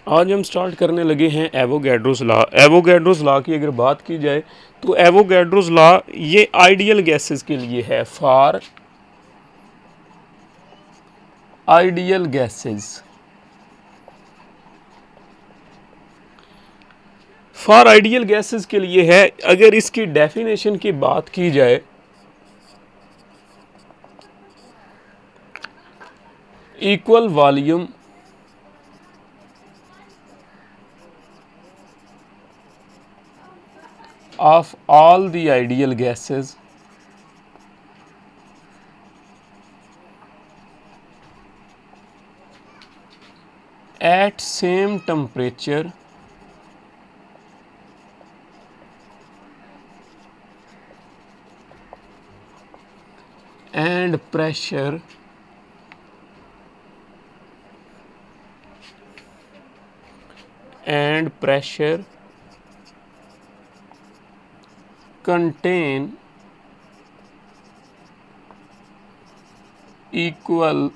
आज हम स्टार्ट करने लगे हैं एवोगैड्रोस लॉ। एवोगैड्रोस लॉ की अगर बात की जाए तो एवोगैड्रोस लॉ ये आइडियल गैसेस के लिए है, for ideal gases. For ideal gases के लिए है। अगर इसकी डेफिनेशन की बात की जाए, equal volume of all the ideal gases at same temperature and pressure contain equal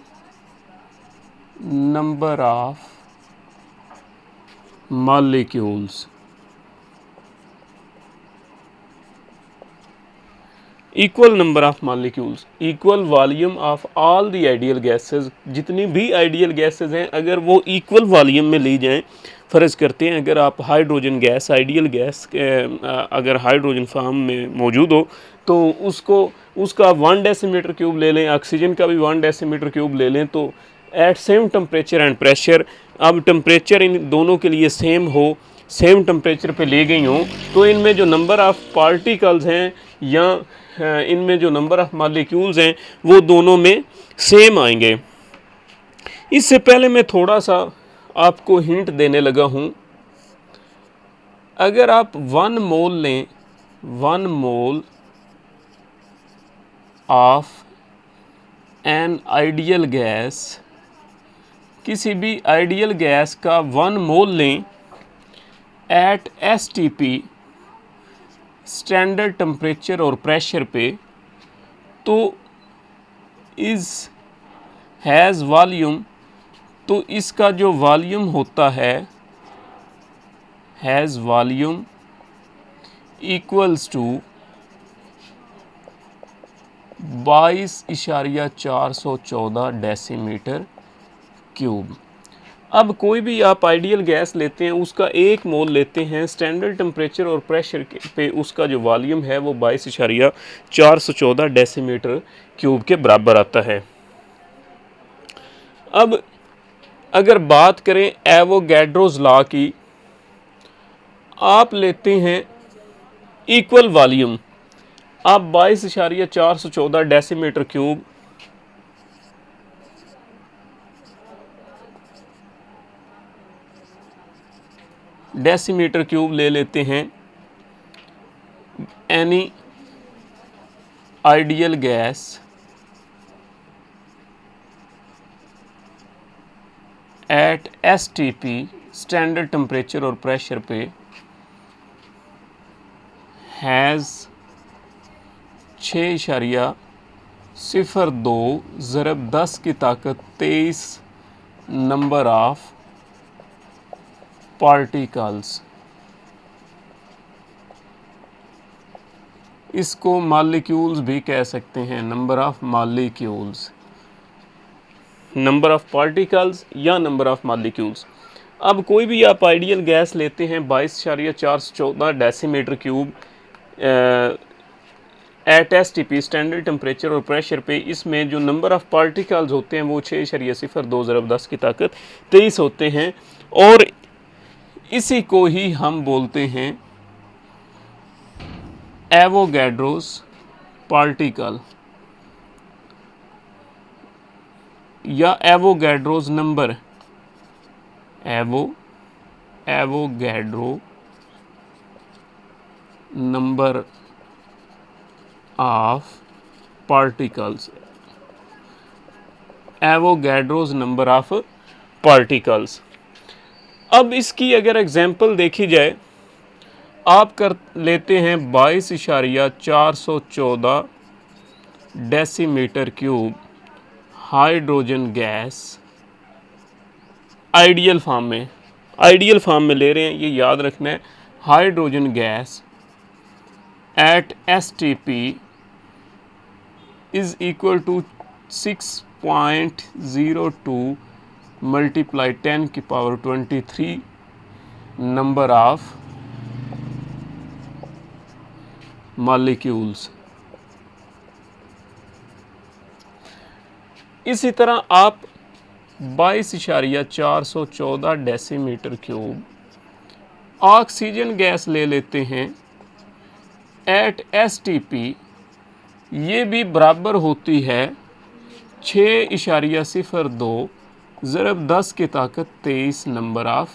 number of molecules। Equal number of molecules, equal volume of all the ideal gases. जितनी भी आइडियल गैसेस हैं अगर वो equal volume में ली जाएं, फ़र्ज़ करते हैं अगर आप हाइड्रोजन गैस, आइडियल गैस अगर हाइड्रोजन फॉर्म में मौजूद हो तो उसका 1 डेसीमीटर क्यूब ले लें, ऑक्सीजन का भी 1 डेसीमीटर क्यूब ले लें, तो at same temperature and pressure, अब टेम्परेचर इन दोनों के लिए सेम हो, सेम टेम्परेचर पे ले गई हों, तो इनमें जो नंबर ऑफ़ पार्टिकल्स हैं या इनमें जो नंबर ऑफ़ मॉलिक्यूल्स हैं वो दोनों में सेम आएंगे। इससे पहले मैं थोड़ा सा आपको हिंट देने लगा हूँ। अगर आप 1 मोल लें, 1 mole of an ideal gas, किसी भी आइडियल गैस का 1 मोल लें एट STP, स्टैंडर्ड टेम्परेचर और प्रेशर पे, तो इज़ हैज़ वॉल्यूम, तो इसका जो वॉल्यूम होता है, has volume equals to 22.414 decimetre cube. अब कोई भी आप आइडियल गैस लेते हैं, उसका 1 मोल लेते हैं, स्टैंडर्ड टेम्परेचर और प्रेशर पे उसका जो वॉल्यूम है वो 22.414 डेसीमीटर क्यूब के बराबर आता है। अब अगर बात करें एवोगैड्रोस लॉ की, आप लेते हैं इक्वल वॉल्यूम, आप 22.414 डेसीमीटर क्यूब ले लेते हैं any ideal gas at STP, standard temperature और प्रेशर पे, हैज़ 6.02 ज़रब 10 की ताकत 23 नंबर ऑफ पार्टिकल्स। इसको मॉलिक्यूल्स भी कह सकते हैं, number of molecules, number of particles या नंबर ऑफ मॉलिक्यूल्स। अब कोई भी आप आइडियल गैस लेते हैं 22.414 decimetre cube at STP, standard temperature और प्रेशर पे, इसमें जो नंबर ऑफ़ पार्टिकल्स होते हैं वो 6.02 ज़रब 10 की ताकत 23 होते हैं, और इसी को ही हम बोलते हैं एवोगैड्रोस पार्टिकल या Avogadro's number. Avogadro number of particles, Avogadro's number of particles. अब इसकी अगर एग्जांपल देखी जाए, आप कर लेते हैं 22.414 decimetre cube hydrogen gas ideal form में, आइडियल फॉर्म में ले रहे हैं, ये याद रखना है। Hydrogen gas at STP is equal to 6.02 multiply 10 की पावर 23 नंबर ऑफ मॉलिक्यूल्स। इसी तरह आप 22.414 डेसीमीटर क्यूब ऑक्सीजन गैस ले लेते हैं एट STP, ये भी बराबर होती है 6.02 ज़रब 10 की ताकत 23 नंबर ऑफ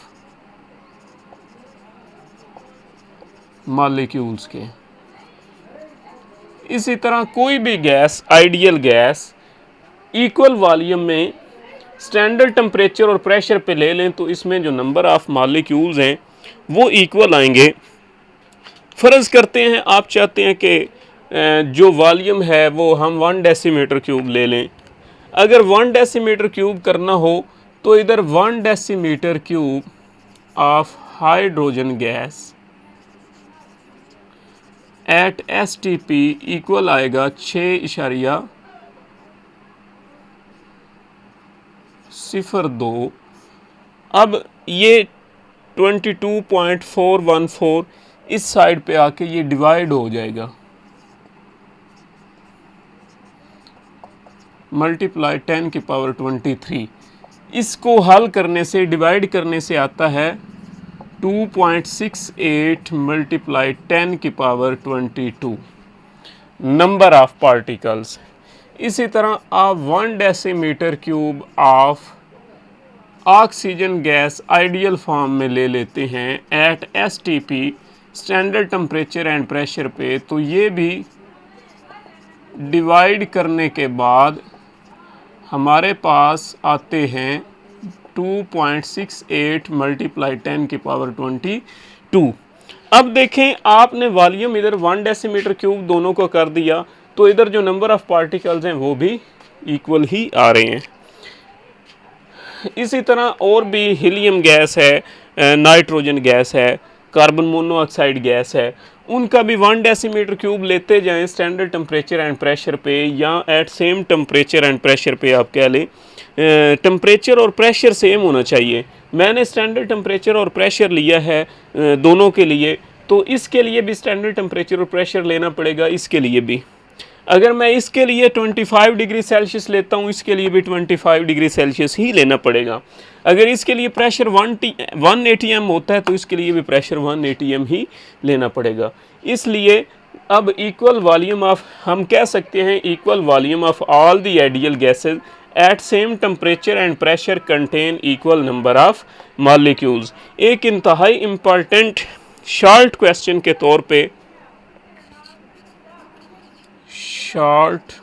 मॉलिक्यूल्स के। इसी तरह कोई भी gas, ideal gas equal volume में स्टैंडर्ड टेम्परेचर और प्रेशर पे ले लें तो इसमें जो नंबर ऑफ मॉलिक्यूल्स हैं वो इक्वल आएंगे। फ़र्ज़ करते हैं आप चाहते हैं कि जो वॉल्यूम है वो हम 1 डेसीमीटर क्यूब ले लें। अगर 1 डेसीमीटर क्यूब करना हो तो इधर 1 decimetre cube of hydrogen gas at STP equal आएगा 6.02। अब ये 22.414 इस साइड पे आके ये डिवाइड हो जाएगा, मल्टीप्लाई 10 की पावर 23। इसको हल करने से, डिवाइड करने से आता है 2.68 मल्टीप्लाई 10 की पावर 22 नंबर ऑफ पार्टिकल्स। इसी तरह आप 1 decimetre cube of oxygen gas ideal form में ले लेते हैं at STP standard temperature and pressure पे, तो ये भी डिवाइड करने के बाद हमारे पास आते हैं 2.68 मल्टीप्लाई 10 की पावर 22। अब देखें, आपने वॉल्यूम इधर 1 डेसीमीटर क्यूब दोनों को कर दिया तो इधर जो नंबर ऑफ पार्टिकल्स हैं वो भी इक्वल ही आ रहे हैं। इसी तरह और भी हीलियम गैस है, नाइट्रोजन गैस है, कार्बन मोनोऑक्साइड गैस है, उनका भी 1 डेसीमीटर क्यूब लेते जाएं स्टैंडर्ड टेम्परेचर एंड प्रेशर पे, या at same temperature and pressure पे आप कह लें। टेम्परेचर और प्रेशर सेम होना चाहिए। मैंने स्टैंडर्ड टेम्परेचर और प्रेशर लिया है दोनों के लिए, तो इसके लिए भी स्टैंडर्ड टेम्परेचर और प्रेशर लेना पड़ेगा, इसके लिए भी। अगर मैं इसके लिए 25 डिग्री सेल्सियस लेता हूँ, इसके लिए भी 25 डिग्री सेल्सियस ही लेना पड़ेगा। अगर इसके लिए प्रेशर 1 ATM होता है तो इसके लिए भी प्रेशर 1 ATM ही लेना पड़ेगा। इसलिए अब इक्वल वॉल्यूम ऑफ, हम कह सकते हैं equal volume of all the ideal gases eight same temperature and pressure contain equal number of molecules. एक इंतहाई इम्पॉर्टेंट शॉर्ट क्वेश्चन के तौर पे, शॉर्ट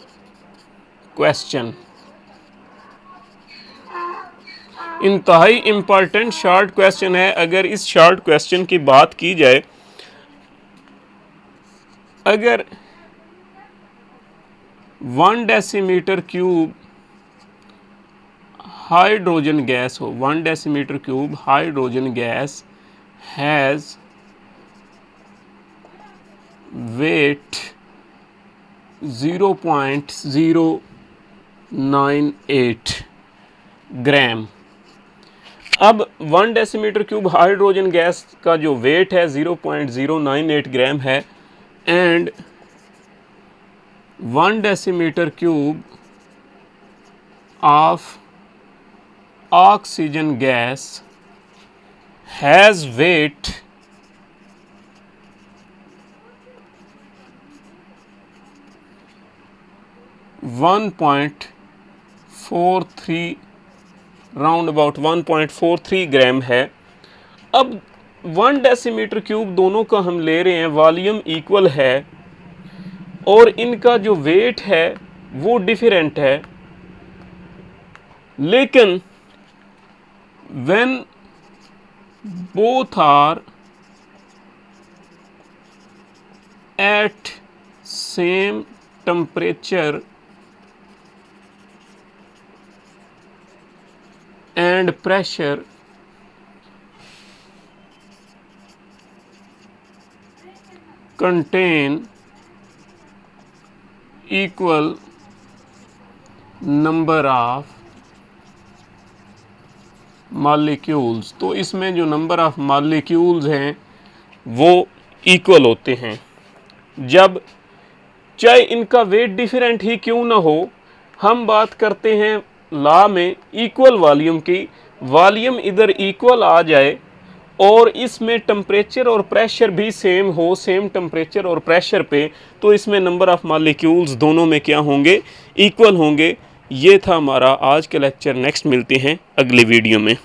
क्वेश्चन, इंतहाई इम्पॉर्टेंट शॉर्ट क्वेश्चन है। अगर इस शॉर्ट क्वेश्चन की बात की जाए, अगर 1 डेसीमीटर क्यूब हाइड्रोजन गैस हो, 1 decimetre cube hydrogen gas has wait 0.098 ग्राम। अब 1 डेसीमीटर क्यूब हाइड्रोजन गैस का जो वेट है 0.098 ग्राम है, and 1 decimetre cube of oxygen gas has wait 1.43 round about 1.43 ग्राम है। अब 1 डेसीमीटर क्यूब दोनों का हम ले रहे हैं, वॉल्यूम इक्वल है और इनका जो वेट है वो डिफरेंट है, लेकिन when both are at same temperature and pressure, contain equal number of molecules. तो इसमें जो नंबर ऑफ मॉलिक्यूल्स हैं वो इक्वल होते हैं। जब चाहे इनका वेट डिफरेंट ही क्यों ना हो, हम बात करते हैं लॉ में इक्वल वॉल्यूम की। वॉल्यूम इधर इक्वल आ जाए और इसमें टेम्परेचर और प्रेशर भी सेम हो, सेम टेम्परेचर और प्रेशर पे, तो इसमें नंबर ऑफ मॉलिक्यूल्स दोनों में क्या होंगे, इक्वल होंगे। ये था हमारा आज का लेक्चर। नेक्स्ट मिलते हैं अगले वीडियो में।